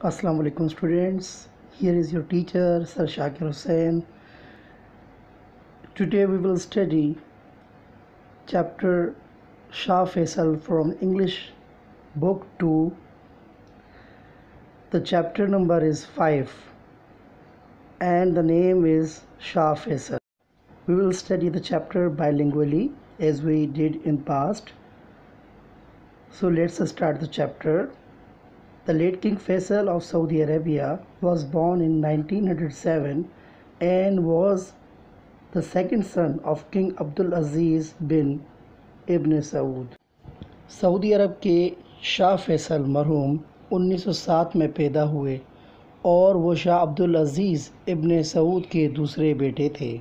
Assalamu alaikum students. Here is your teacher Sir Shakir Hussain. Today we will study chapter Shah Faisal from English book 2. The chapter number is 5 and the name is Shah Faisal. We will study the chapter bilingually as we did in past. So let's start the chapter. The late King Faisal of Saudi Arabia was born in 1907 and was the second son of King Abdul Aziz bin Ibn Saud. सऊदी अरब के शाह फैसल मरहूम 1907 में पैदा हुए और वो शाह अब्दुल अजीज़ इब्न सऊद के दूसरे बेटे थे.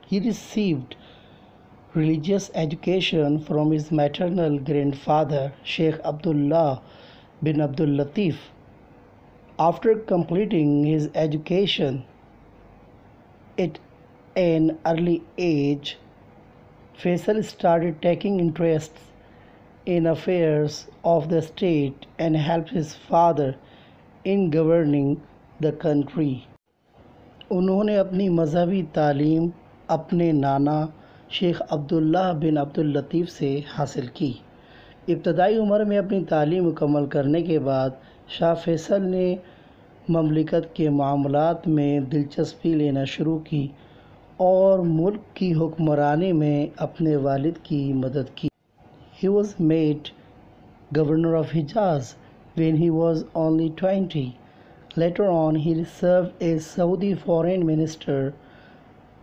He received religious education from his maternal grandfather Sheikh Abdullah bin Abdul Latif. After completing his education at an early age, Faisal started taking interest in affairs of the state and helped his father in governing the country. उन्होंने अपनी मजहबी तालीम अपने नाना शेख अब्दुल्लाह बिन अब्दुल लतीफ़ से हासिल की. इब्तदाई उम्र में अपनी तालीम मुकम्मल करने के बाद शाह फैसल ने ममलिकत के मामलात में दिलचस्पी लेना शुरू की और मुल्क की हुक्मरानी में अपने वालिद की मदद की. He was made governor of Hijaz when he was only 20. Later on, he served as Saudi foreign minister,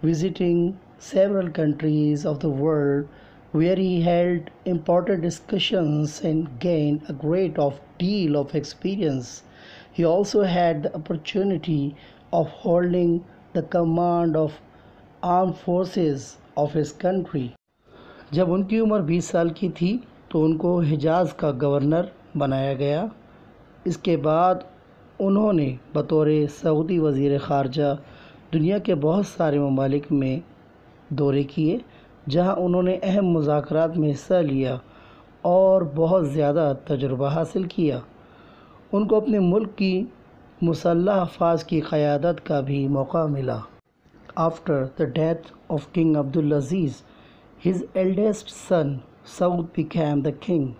visiting several countries of the world where he held important discussions and gained a great deal of experience. He also had the opportunity of holding the command of armed forces of his country. जब उनकी उम्र 20 साल की थी तो उनको हिजाज़ का governor बनाया गया. इसके बाद उन्होंने बतौर सऊदी वज़ीर ख़ारजा दुनिया के बहुत सारे ममालिक में दौरे किए जहां उन्होंने अहम मुज़ाकरात में हिस्सा लिया और बहुत ज़्यादा तजुर्बा हासिल किया. उनको अपने मुल्क की मुसल्लह अफ़वाज की क़यादत का भी मौका मिला. After the death of king Abdul Aziz, his eldest son Saud became the king.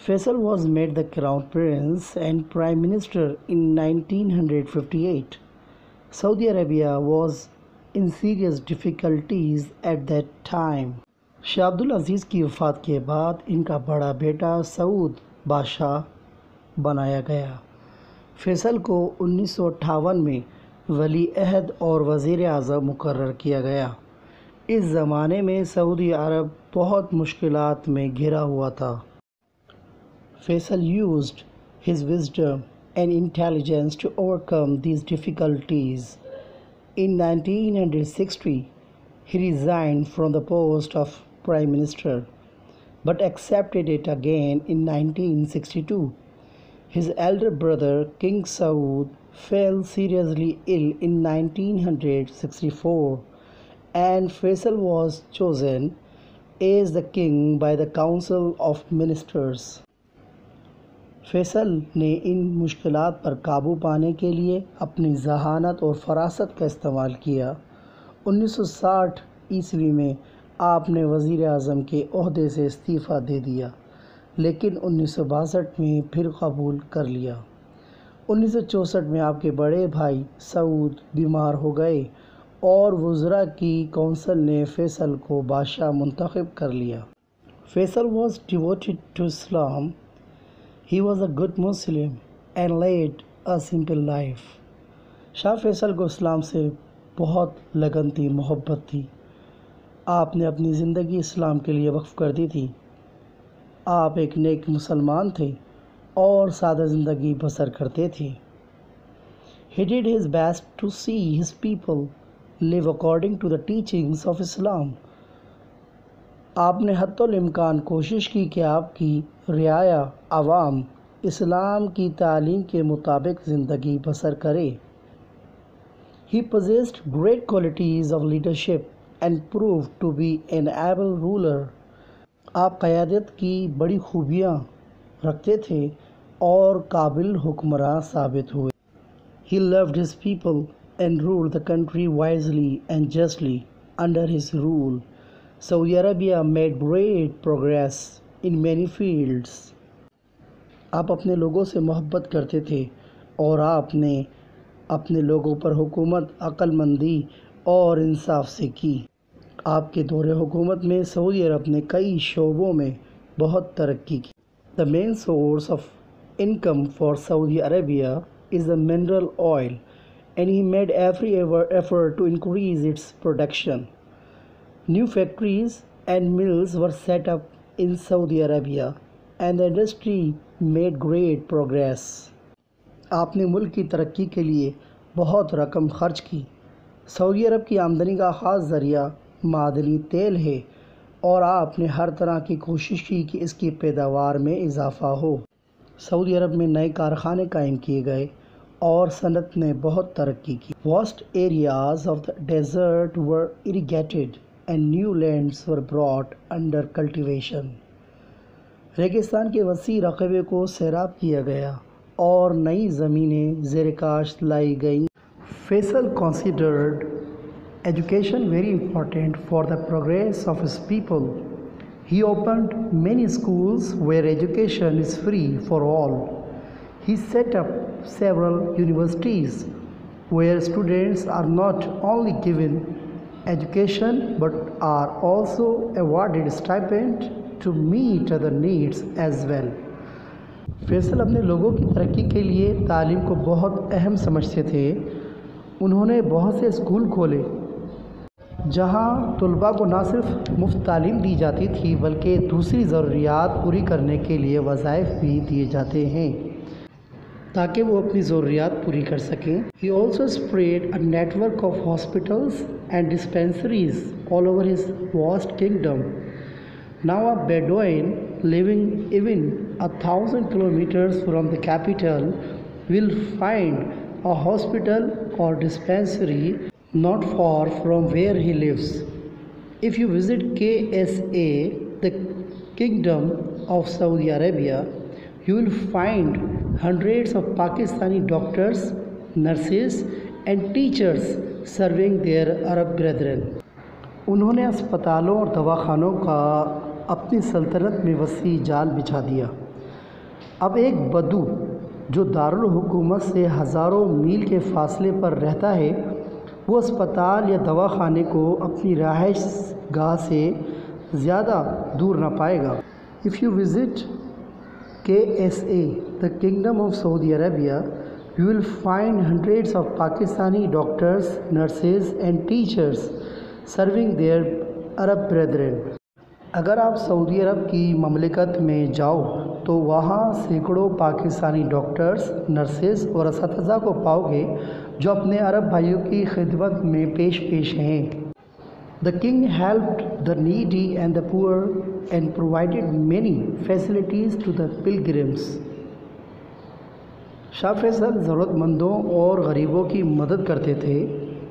Faisal was made the crown prince and prime minister in 1958. Saudi Arabia was in serious difficulties at that time. शाह अब्दुल अजीज़ की वफ़ात के बाद इनका बड़ा बेटा सऊद बादशाह बनाया गया. फैसल को 1958 में वली अहद और वज़ीर आज़म मुकर्रर किया गया. इस ज़माने में सऊदी अरब बहुत मुश्किलात में घिरा हुआ था. Faisal used his wisdom and intelligence to overcome these difficulties. In 1960, he resigned from the post of Prime Minister, but accepted it again in 1962. His elder brother, King Saud, fell seriously ill in 1964, and Faisal was chosen as the king by the Council of Ministers. Faisal ने इन मुश्किलात पर काबू पाने के लिए अपनी जहानत और फरासत का इस्तेमाल किया. 1960 ईस्वी में आपने वज़ीर आज़म के ओहदे से इस्तीफ़ा दे दिया, लेकिन 1962 में फिर कबूल कर लिया. 1964 में आपके बड़े भाई सऊद बीमार हो गए और वज़रा की कौंसिल ने फैसल को बादशाह मुंतखब कर लिया. Faisal was devoted to Islam. He was a good Muslim and led a simple life. Shah Faisal को इस्लाम से बहुत लगन थी, मोहब्बत थी. आपने अपनी ज़िंदगी इस्लाम के लिए वक्फ़ कर दी थी. आप एक नेक मुसलमान थे और सादा ज़िंदगी बसर करते थे. He did his best to see his people live according to the teachings of Islam. आपने हत्तुल इम्कान कोशिश की कि आपकी रियाया आवाम इस्लाम की तालीम के मुताबिक ज़िंदगी बसर करे. He possessed great qualities of leadership and proved to be an able ruler. आप क़यादत की बड़ी खूबियाँ रखते थे और काबिल हुक्मरान साबित हुए। He loved his people and ruled the country wisely and justly. Under his rule, Saudi Arabia made great progress in many fields. आप अपने लोगों से मोहब्बत करते थे और आपने अपने लोगों पर हुकूमत अक्लमंदी और इंसाफ से की। आपके दौरे हुकूमत में सऊदी अरब ने कई शोबों में बहुत तरक्की की। The main source of income for Saudi Arabia is the mineral oil, and he made every effort to increase its production. New factories and mills were set up in Saudi Arabia, and the industry made great progress. आपने मुल्क की तरक्की के लिए बहुत रकम खर्च की। सऊदी अरब की आमदनी का ख़ास ज़रिया मादनी तेल है और आपने हर तरह की कोशिश की कि इसकी पैदावार में इजाफ़ा हो। सऊदी अरब में नए कारखाने कायम किए गए और सनत ने बहुत तरक्की की। Vast areas of the desert were irrigated and new lands were brought under cultivation. रेगिस्तान के वसी रकबे को सैराब किया गया और नई ज़मीनें ज़ेर काश्त लाई गईं। Faisal considered education very important for the progress of his people. He opened many schools where education is free for all. He set up several universities where students are not only given education but are also awarded stipend to meet other needs as well. Faisal अपने लोगों की तरक्की के लिए तालीम को बहुत अहम समझते थे। उन्होंने बहुत से स्कूल खोले जहाँ तलबा को न सिर्फ मुफ्त तालीम दी जाती थी बल्कि दूसरी ज़रूरियात पूरी करने के लिए वज़ाइफ भी दिए जाते हैं ताकि वो अपनी ज़रूरियात पूरी कर सकें। He also spread a network of hospitals and dispensaries all over his vast kingdom. Now a Bedouin living even 1,000 kilometers from the capital will find a hospital or dispensary not far from where he lives. If you visit KSA, the Kingdom of Saudi Arabia, you will find hundreds of Pakistani doctors, nurses and teachers serving their Arab brethren. उन्होंने अस्पतालों और दवाखानों का अपनी सल्तनत में वसी जाल बिछा दिया। अब एक बदू जो दारुल हुकूमत से हज़ारों मील के फासले पर रहता है वो अस्पताल या दवाखाने को अपनी रहाइश गाह से ज़्यादा दूर ना पाएगा। If you visit KSA, the kingdom of Saudi Arabia, you will find hundreds of Pakistani doctors, nurses and teachers serving their Arab brethren. अगर आप सऊदी अरब की ममलिकत में जाओ तो वहाँ सैकड़ों पाकिस्तानी डॉक्टर्स, नर्सेज और असातिज़ा को पाओगे जो अपने अरब भाइयों की खिदमत में पेश हैं। The king helped the needy and the poor and provided many facilities to the pilgrims. Shah Faisal ज़रूरतमंदों और गरीबों की मदद करते थे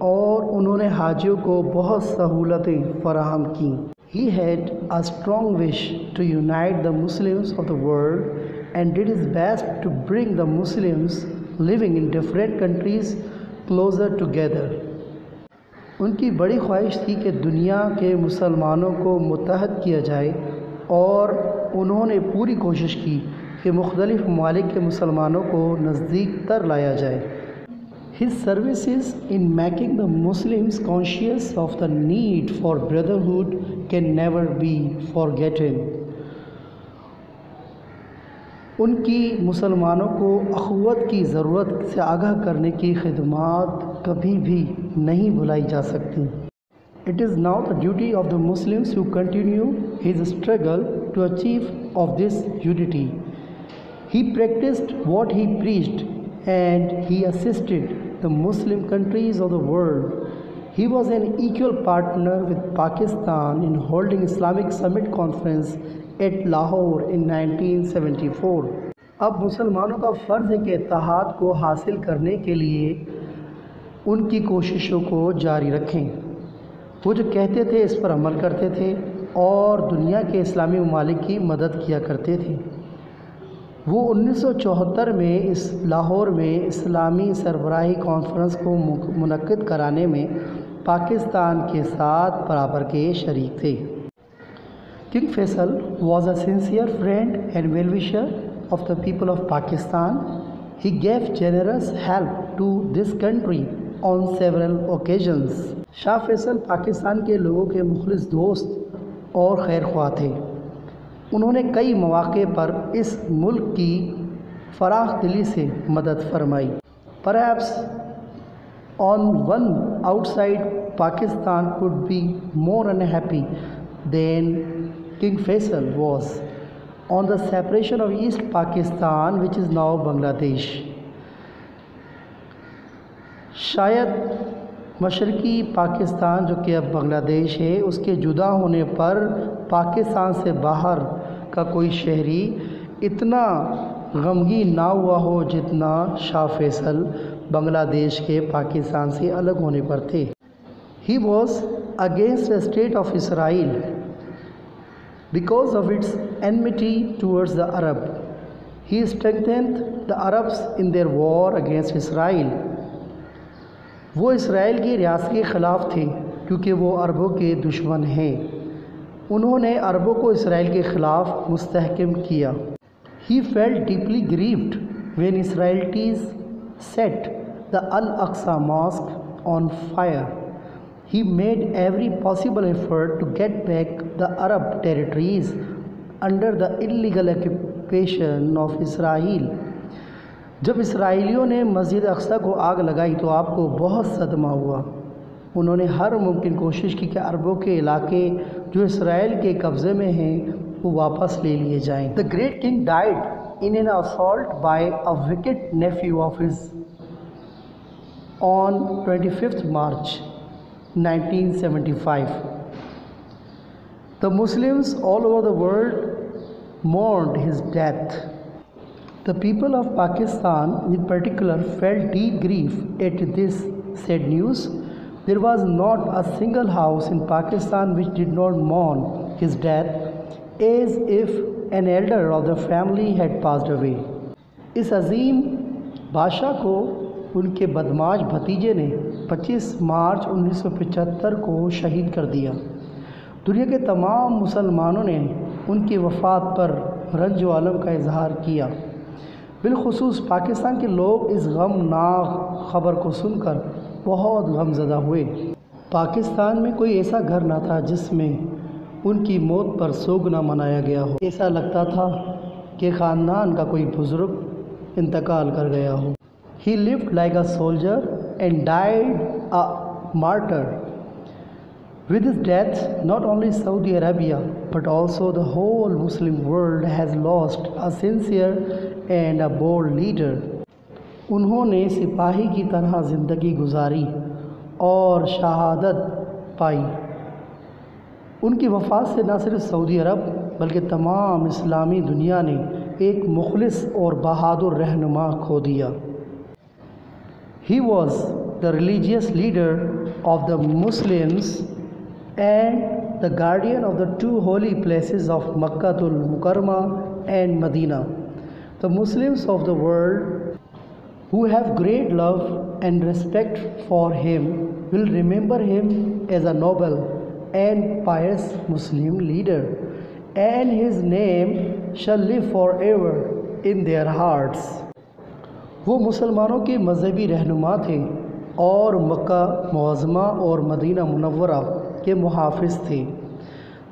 और उन्होंने हाजियों को बहुत सहूलतें फराहम की। He had a strong wish to unite the Muslims of the world and did his best to bring the Muslims living in different countries closer together. उनकी बड़ी ख्वाहिश थी कि दुनिया के मुसलमानों को मुत्तहद किया जाए और उन्होंने पूरी कोशिश की कि मुख्तलिफ़ ममालिक के मुसलमानों को नज़दीक तर लाया जाए। His services in making the Muslims conscious of the need for brotherhood can never be forgotten. उनकी मुसलमानों को अख़ुवत की ज़रूरत से आगाह करने की खिदमत कभी भी नहीं भुलाई जा सकती। It is now the duty of the Muslims to continue his struggle to achieve of this unity. He practiced what he preached and he assisted the Muslim countries of the world. He was an equal partner with Pakistan in holding Islamic Summit Conference at Lahore in 1974. अब मुसलमानों का फ़र्ज़ है कि इत्तेहाद को हासिल करने के लिए उनकी कोशिशों को जारी रखें। वो जो कहते थे इस पर अमल करते थे और दुनिया के इस्लामी ममालिक की मदद किया करते थे। वो 1974 में इस लाहौर में इस्लामी सरबराही कॉन्फ्रेंस को मुनक्किद कराने में पाकिस्तान के साथ बराबर के शरीक थे। King Faisal was a sincere friend and well-wisher of the people of Pakistan. He gave generous help to this country on several occasions. Shah Faisal Pakistan के लोगों के मुखलिस दोस्त और खैर ख्वाह थे। उन्होंने कई मौक़े पर इस मुल्क की फराख दिली से मदद फरमाई। Perhaps on one outside Pakistan could be more unhappy than King Faisal was on the separation of East Pakistan, which is now Bangladesh. शायद मशरक़ी पाकिस्तान जो कि अब बांग्लादेश है, उसके जुदा होने पर पाकिस्तान से बाहर का कोई शहरी इतना गमगीन ना हुआ हो जितना शाह फैसल बांग्लादेश के पाकिस्तान से अलग होने पर थे। He was against the state of Israel because of its enmity towards the Arab. He strengthened the Arabs in their war against Israel. वो इसराइल की रियासत के ख़िलाफ़ थे क्योंकि वो अरबों के दुश्मन हैं। उन्होंने अरबों को इसराइल के ख़िलाफ़ मुस्तहकम किया। He felt deeply grieved when Israelis set the Al-Aqsa Mosque on fire. He made every possible effort to get back the Arab territories under the illegal occupation of Israel. जब इसराइलियों ने मस्जिद अक्सा को आग लगाई तो आपको बहुत सदमा हुआ। उन्होंने हर मुमकिन कोशिश की कि अरबों के इलाके जो इसराइल के कब्ज़े में हैं वो वापस ले लिए जाएं। The great king died in an assault by a wicked nephew of his on 25 March 1975. The Muslims all over the world mourned his death. The people of Pakistan in particular felt deep grief at this sad news. There was not a single house in Pakistan which did not mourn his death as if an elder of the family had passed away. इस अजीम बादशाह को उनके बदमाश भतीजे ने 25 March 1975 को शहीद कर दिया। दुनिया के तमाम मुसलमानों ने उनकी वफ़ात पर रंज व अलम का इजहार किया। बिलखुसूस पाकिस्तान के लोग इस गमनाक ख़बर को सुनकर बहुत गमज़दा हुए। पाकिस्तान में कोई ऐसा घर ना था जिसमें उनकी मौत पर सोग न मनाया गया हो। ऐसा लगता था कि ख़ानदान का कोई बुज़ुर्ग इंतकाल कर गया हो। He lived like a soldier and died a martyr. With his death, not only Saudi Arabia but also the whole Muslim world has lost a sincere and a bold leader. उन्होंने सिपाही की तरह ज़िंदगी गुजारी और शहादत पाई। उनकी वफ़ात से न सिर्फ सऊदी अरब बल्कि तमाम इस्लामी दुनिया ने एक मुखलिस और बहादुर रहनुमा खो दिया। He was the religious leader of the Muslims and the guardian of the two holy places of Makkatul Mukarramah and Medina. The Muslims of the world who have great love and respect for him will remember him as a noble and pious Muslim leader, and his name shall live forever in their hearts. वो मुसलमानों के मजहबी रहनुमा थे और मक्का मुअज़्ज़मा और Medina Munawwara के मुहाफ़िज़ थे।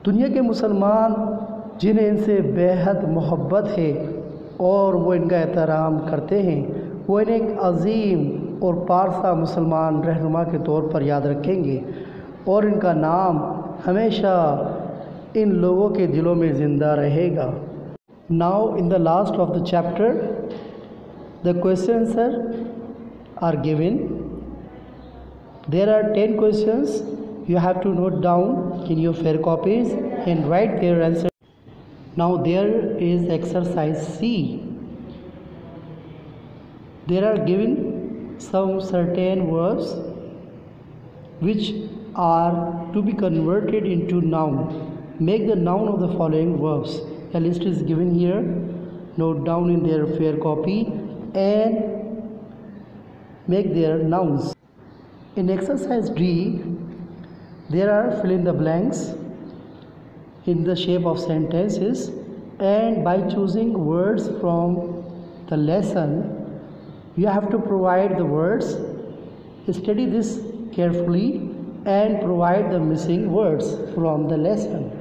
दुनिया के मुसलमान जिन्हें इनसे बेहद मोहब्बत है और वो इनका एहतराम करते हैं, वो इन्हें एक अज़ीम और पारसा मुसलमान रहनुमा के तौर पर याद रखेंगे और इनका नाम हमेशा इन लोगों के दिलों में ज़िंदा रहेगा। Now in the last of the chapter the questions are given. There are 10 questions. You have to note down in your fair copies and write their answer. Now there is exercise C. There are given some certain verbs which are to be converted into noun. Make the noun of the following verbs. A list is given here. note down in their fair copy and make their nouns. In exercise D, there are fill in the blanks in the shape of sentences, and by choosing words from the lesson, you have to provide the words. Study this carefully and provide the missing words from the lesson.